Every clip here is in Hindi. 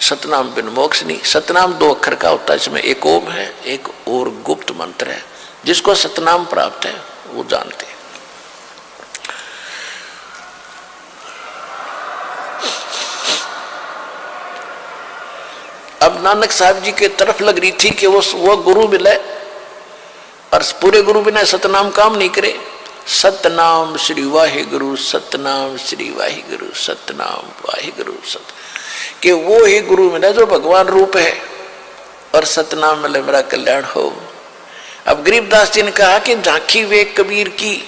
सतनाम बिन मोक्ष नहीं। सतनाम 2 अक्षर का होता है, इसमें एक ओम है, एक और गुप्त मंत्र है। जिसको सतनाम प्राप्त है वो जानते हैं। अब नानक साहब जी के तरफ लग रही थी कि वो गुरु मिले, और पूरे गुरु बिना सतनाम काम नहीं करे। सतनाम श्री वाहिगुरु, सतनाम श्री वाहिगुरु, सतनाम वाहिगुरु सत, कि वो ही गुरु मिला जो भगवान रूप है, और सतनाम मिले मेरा कल्याण हो। अब गरीबदास जी ने कहा कि झांकी वे कबीर की,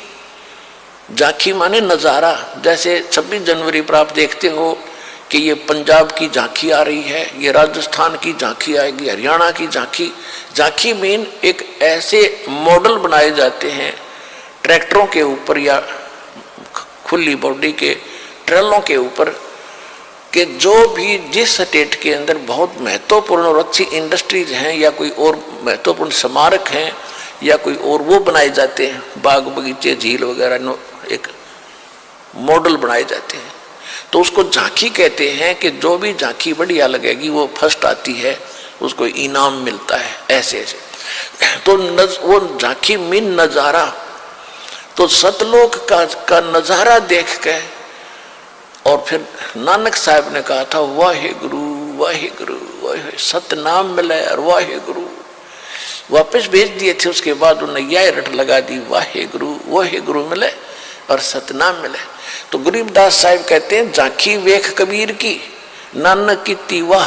झांकी माने नजारा। जैसे 26 जनवरी पर आप देखते हो कि ये पंजाब की झांकी आ रही है, ये राजस्थान की झांकी आएगी, हरियाणा की झांकी। झांकी मीन एक ऐसे मॉडल बनाए जाते हैं ट्रैक्टरों के ऊपर या खुली बॉडी के ट्रेलों के ऊपर, कि जो भी जिस स्टेट के अंदर बहुत महत्वपूर्ण और अच्छी इंडस्ट्रीज हैं या कोई और महत्वपूर्ण स्मारक हैं या कोई और वो बनाए जाते हैं, बाग बगीचे झील वगैरह एक मॉडल बनाए जाते हैं, तो उसको झांकी कहते हैं। कि जो भी झांकी बढ़िया लगेगी वो फर्स्ट आती है, उसको इनाम मिलता है, ऐसे ऐसे। तो वो झांकी मीन नजारा। तो सतलोक का नजारा देख के और फिर नानक साहब ने कहा था वाहिगुरु वाहिगुरु वाहिगुरु, सतनाम मिले और वाहिगुरु वापस भेज दिए थे। उसके बाद उन्होंने यह रट लगा दी वाहिगुरु वाहिगुरु मिले और सतनाम मिले। तो गरीबदास साहब कहते हैं झांकी वेख कबीर की, नानक की तीवा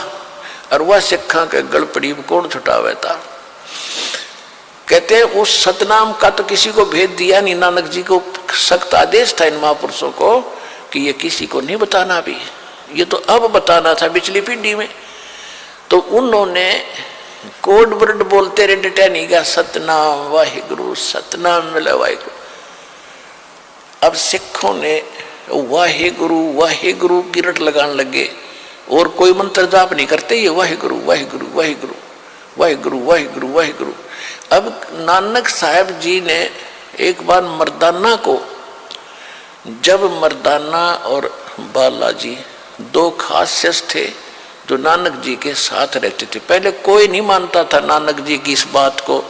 और वह सिखा के गल पड़ी कौन छुटावे था। कहते हैं उस सतनाम का तो किसी को भेद दिया नहीं। नानक जी को सख्त आदेश था इन महापुरुषों को कि ये किसी को नहीं बताना, भी ये तो अब बताना था पिछली पीढ़ी में। तो उन्होंने कोड वर्ड बोलते रहे, डटा नहीं गया, सतनाम वाहिगुरु सतनाम मिले वाहिगुरु। अब सिखों ने वाहिगुरु वाहिगुरु की रट लगाने लगे और कोई मंत्र जाप नहीं करते, ये वाहिगुरु वाहिगुरु वाहिगुरु वाहिगुरु वाहिगुरु वाहिगुरु। अब नानक साहब जी ने एक बार मर्दाना को, जब मर्दाना और बालाजी 2 खास शख्स थे जो नानक जी के साथ रहते थे। पहले कोई नहीं मानता था नानक जी की इस बात को,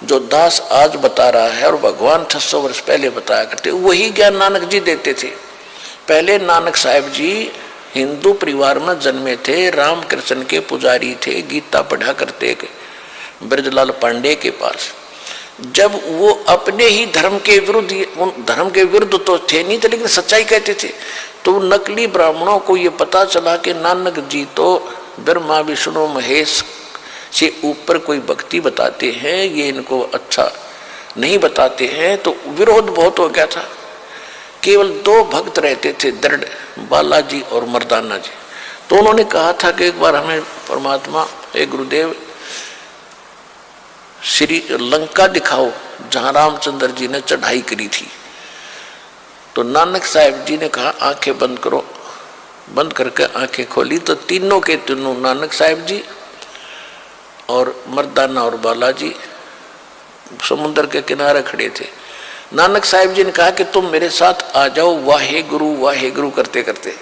जो दास आज बता रहा है और भगवान 600 वर्ष पहले बताया करते, वही ज्ञान नानक जी देते थे। पहले नानक साहब जी हिंदू परिवार में जन्मे थे, रामकृष्ण के पुजारी थे, गीता पढ़ा करते ब्रजलाल पांडे के पास। जब वो अपने ही धर्म के विरुद्ध तो थे नहीं थे, लेकिन सच्चाई कहते थे। तो नकली ब्राह्मणों को ये पता चला कि नानक जी तो ब्रह्मा विष्णु महेश से ऊपर कोई भक्ति बताते हैं, ये इनको अच्छा नहीं बताते हैं। तो विरोध बहुत हो गया था। केवल 2 भक्त रहते थे, दृढ़, बालाजी और मर्दाना जी। तो उन्होंने कहा था कि एक बार हमें परमात्मा, एक गुरुदेव, श्री लंका दिखाओ जहां रामचंद्र जी ने चढ़ाई करी थी। तो नानक साहब जी ने कहा आंखें बंद करो। बंद करके आंखें खोली तो तीनों के तीनों, नानक साहब जी और मर्दाना और बालाजी समुद्र के किनारे खड़े थे। नानक साहब जी ने कहा कि तुम मेरे साथ आ जाओ वाहेगुरु करते करते।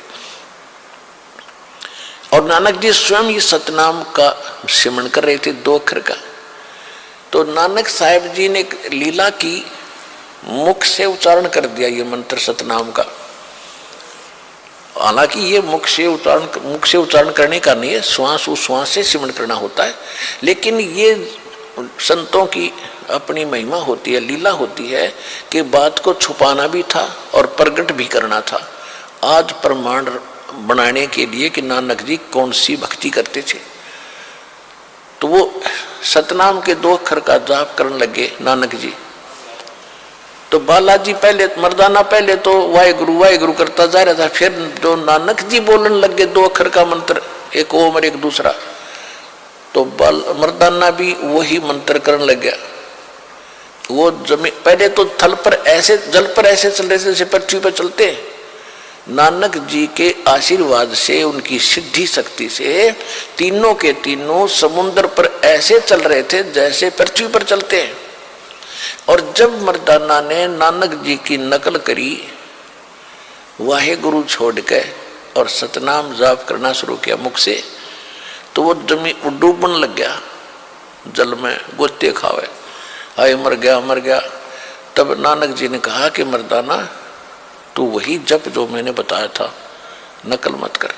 और नानक जी स्वयं ये सतनाम का सिमरन कर रहे थे 2 अक्षर का। तो नानक साहब जी ने लीला की, मुख से उच्चारण कर दिया ये मंत्र सतनाम का। हालांकि ये मुख से उच्चारण करने का नहीं है, श्वास उश्वास से सिमरन करना होता है। लेकिन ये संतों की अपनी महिमा होती है, लीला होती है कि बात को छुपाना भी था और प्रकट भी करना था। आज प्रमाण बनाने के लिए कि नानक जी कौन सी भक्ति करते थे। तो वो सतनाम के 2 अक्षर का जाप करने लगे नानक जी। तो बालाजी पहले, मर्दाना पहले तो वाहिगुरु करता जा रहा था। फिर जो नानक जी बोलने लगे 2 अक्षर का मंत्र, एक ओम और एक दूसरा, तो मर्दाना भी वही मंत्र करने लग गया। वो जमीन पहले तो थल पर ऐसे, जल पर ऐसे चल रहे थे जैसे पृथ्वी पर चलते हैं। नानक जी के आशीर्वाद से, उनकी सिद्धि शक्ति से तीनों के तीनों समुद्र पर ऐसे चल रहे थे जैसे पृथ्वी पर चलते हैं। और जब मर्दाना ने नानक जी की नकल करी, वाहे गुरु छोड़ के और सतनाम जाप करना शुरू किया मुख से, तो वो जमीन डूबने लग गया, जल में गोते खावे, हाय मर गया मर गया। तब नानक जी ने कहा कि मर्दाना तू वही जप जो मैंने बताया था, नकल मत कर।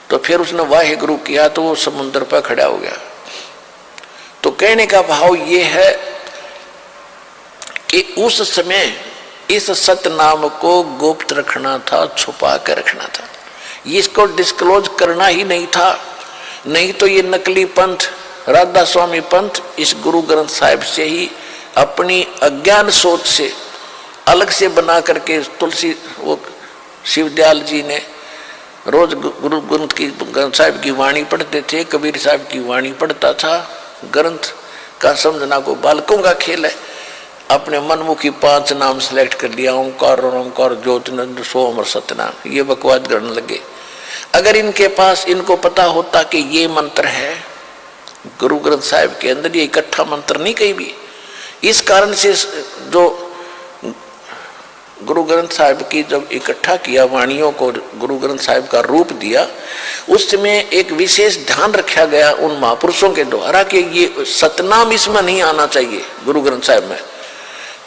तो फिर उसने वाहे गुरु किया तो वो समुद्र पर खड़ा हो गया। तो कहने का भाव ये है कि उस समय इस सतनाम को गुप्त रखना था, छुपा कर रखना था, इसको डिस्क्लोज करना ही नहीं था। नहीं तो ये नकली पंथ राधा स्वामी पंथ इस गुरु ग्रंथ साहिब से ही अपनी अज्ञान सोच से अलग से बना करके तुलसी वो शिवदयाल जी ने रोज गुरु ग्रंथ साहिब की वाणी पढ़ते थे, कबीर साहब की वाणी पढ़ता था। ग्रंथ का समझना को बालकों का खेल है। अपने मनमुखी 5 नाम सेलेक्ट कर लिया, ओंकार ओंकार ज्योतिनंद सोम और सतनाम, ये बकवाद करने लगे। अगर इनके पास इनको पता होता कि ये मंत्र है गुरु ग्रंथ साहिब के अंदर, ये इकट्ठा मंत्र नहीं कहीं भी। इस कारण से जो गुरु ग्रंथ साहिब की जब इकट्ठा किया वाणियों को, गुरु ग्रंथ साहिब का रूप दिया, उस समय एक विशेष ध्यान रखा गया उन महापुरुषों के द्वारा कि ये सतनाम इसमें नहीं आना चाहिए गुरु ग्रंथ साहिब में।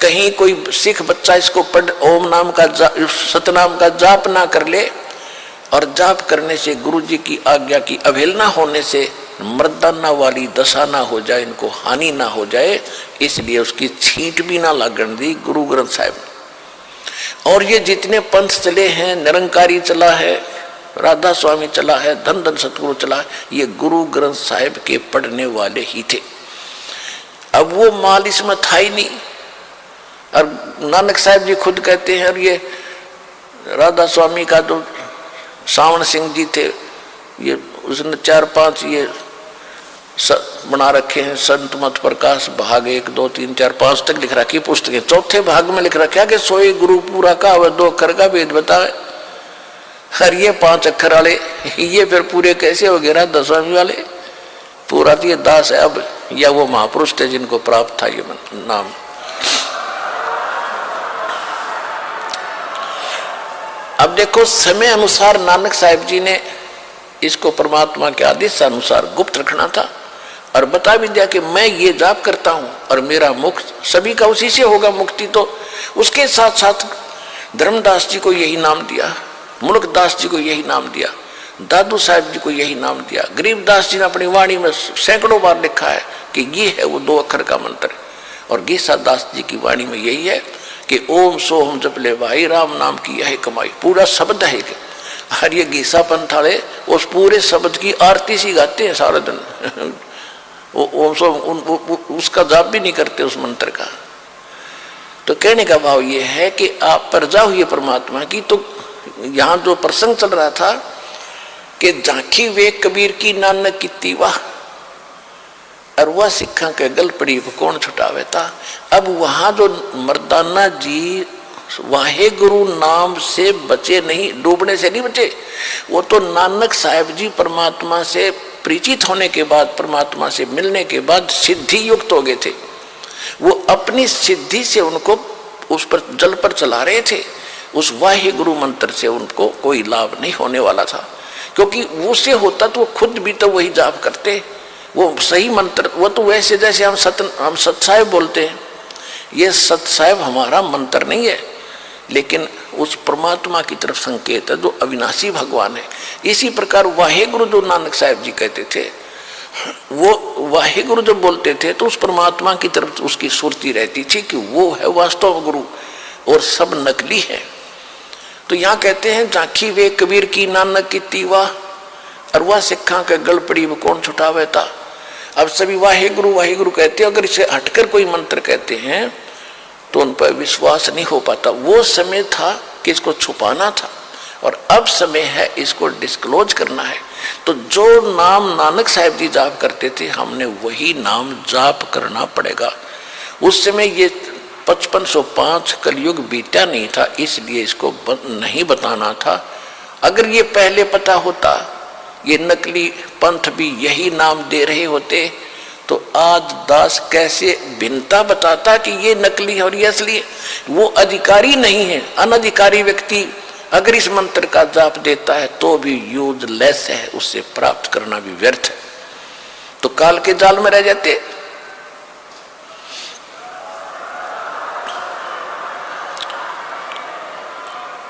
कहीं कोई सिख बच्चा इसको पढ़ ओम नाम का सतनाम का जाप ना कर ले, और जाप करने से गुरु जी की आज्ञा की अवहेलना होने से मर्दाना वाली दशा ना हो जाए, इनको हानि ना हो जाए, इसलिए उसकी छींट भी ना लागण दी गुरु ग्रंथ साहिब। और ये जितने पंथ चले हैं, निरंकारी चला है, राधा स्वामी चला है, धन धन सतगुरु चला है, ये गुरु ग्रंथ साहिब के पढ़ने वाले ही थे। अब वो माल इसमें था ही नहीं। और नानक साहिब जी खुद कहते हैं, और ये राधा स्वामी का जो सावन सिंह जी थे, ये उसने 4-5 ये बना रखे हैं, संत मत प्रकाश भाग 1, 2, 3, 4, 5 तक लिख रखी पुस्तकें। चौथे भाग में लिख रखा कि सोई गुरु पूरा का वह 2 अक्षर का भेद बतावे। और ये 5 अक्षर वाले ये फिर पूरे कैसे हो गए राधा स्वामी वाले? पूरा तो ये दास है अब, या वो महापुरुष थे जिनको प्राप्त था ये नाम। अब देखो समय अनुसार नानक साहिब जी ने इसको परमात्मा के आदेश अनुसार गुप्त रखना था, और बता भी दिया कि मैं ये जाप करता हूं और मेरा मुक्त सभी का उसी से होगा मुक्ति। तो उसके साथ साथ धर्मदास जी को यही नाम दिया, मुल्कदास जी को यही नाम दिया, दादू साहब जी को यही नाम दिया। गरीबदास जी ने अपनी वाणी में सैकड़ों बार लिखा है कि ये है वो 2 अक्षर का मंत्र। और गीसा दास जी की वाणी में यही है कि ओम सोहम जप ले भाई राम नाम की यह कमाई, पूरा शब्द है कि हर ये गीसा पंथ वाले उस पूरे शब्द की आरती सी गाते हैं सारा दिन। वो ओम सोहम उसका जाप भी नहीं करते उस मंत्र का। तो कहने का भाव ये है कि आप प्रजा हुई परमात्मा की। तो यहाँ जो प्रसंग चल रहा था कि झांकी वे कबीर की नानक की तीवा, और वह सिखा के गल पड़ी कौन छुटावे था। अब वहां जो मर्दाना जी वाहे गुरु नाम से बचे नहीं, डूबने से नहीं बचे, वो तो नानक साहिब जी परमात्मा से परिचित होने के बाद, परमात्मा से मिलने के बाद सिद्धि युक्त हो गए थे। वो अपनी सिद्धि से उनको उस पर जल पर चला रहे थे। उस वाहे गुरु मंत्र से उनको कोई लाभ नहीं होने वाला था, क्योंकि उससे होता तो वो खुद भी तो वही जाप करते, वो सही मंत्र। वो तो वैसे जैसे हम सत साहिब बोलते हैं, ये सत साहिब हमारा मंत्र नहीं है, लेकिन उस परमात्मा की तरफ संकेत है जो अविनाशी भगवान है। इसी प्रकार वाहे गुरु जो नानक साहिब जी कहते थे, वो वाहे गुरु जब बोलते थे तो उस परमात्मा की तरफ उसकी सुरती रहती थी कि वो है वास्तव गुरु और सब नकली है। तो यहाँ कहते हैं झांकी वे कबीर की नानक की तीवा, और वह सिखा के गल पड़ी वो कौन छुटावे था। अब सभी वाहे गुरु कहते हैं, अगर इसे हटकर कोई मंत्र कहते हैं तो उन पर विश्वास नहीं हो पाता। वो समय था कि इसको छुपाना था, और अब समय है इसको डिस्क्लोज करना है। तो जो नाम नानक साहिब जी जाप करते थे, हमने वही नाम जाप करना पड़ेगा। उस समय ये 5505 कलयुग बीता नहीं था, इसलिए इसको नहीं बताना था। अगर ये पहले पता होता, ये नकली पंथ भी यही नाम दे रहे होते, तो आज दास कैसे भिन्नता बताता कि ये नकली है और ये असली है। वो अधिकारी नहीं है, अनधिकारी व्यक्ति अगर इस मंत्र का जाप देता है तो भी यूजलेस है, उससे प्राप्त करना भी व्यर्थ है। तो काल के जाल में रह जाते।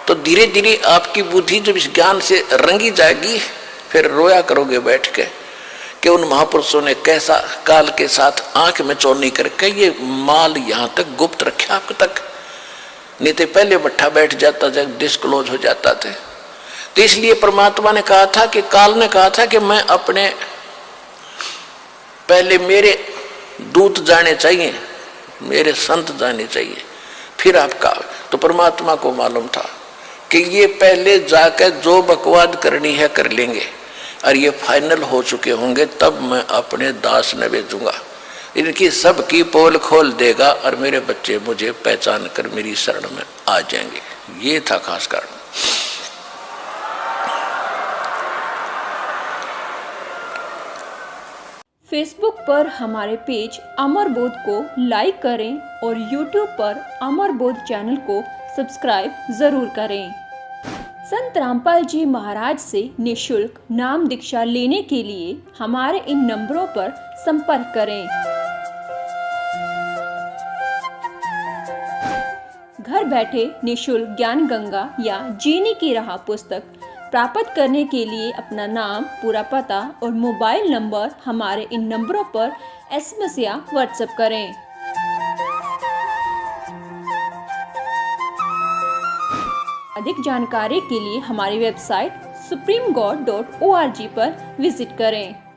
तो धीरे धीरे आपकी बुद्धि जब इस ज्ञान से रंगी जाएगी, फिर रोया करोगे बैठ के कि उन महापुरुषों ने कैसा काल के साथ आंख में चौनी करके ये माल यहां तक गुप्त रखा अब तक, नहीं तो पहले बट्ठा बैठ जाता जब डिस्क्लोज हो जाता था। तो इसलिए परमात्मा ने कहा था कि काल ने कहा था कि मैं अपने पहले मेरे दूत जाने चाहिए, मेरे संत जाने चाहिए, फिर आपका। तो परमात्मा को मालूम था कि ये पहले जाकर जो बकवाद करनी है कर लेंगे और ये फाइनल हो चुके होंगे, तब मैं अपने दास ने भेजूंगा, इनकी सबकी पोल खोल देगा और मेरे बच्चे मुझे पहचान कर मेरी शरण में आ जाएंगे। ये था खास कारण। फेसबुक पर हमारे पेज अमर बोध को लाइक करें और यूट्यूब पर अमर बोध चैनल को सब्सक्राइब जरूर करें। संत रामपाल जी महाराज से निःशुल्क नाम दीक्षा लेने के लिए हमारे इन नंबरों पर संपर्क करें। घर बैठे निःशुल्क ज्ञान गंगा या जीने की राह पुस्तक प्राप्त करने के लिए अपना नाम, पूरा पता और मोबाइल नंबर हमारे इन नंबरों पर SMS या WhatsApp करें। अधिक जानकारी के लिए हमारी वेबसाइट supremegod.org पर विजिट करें।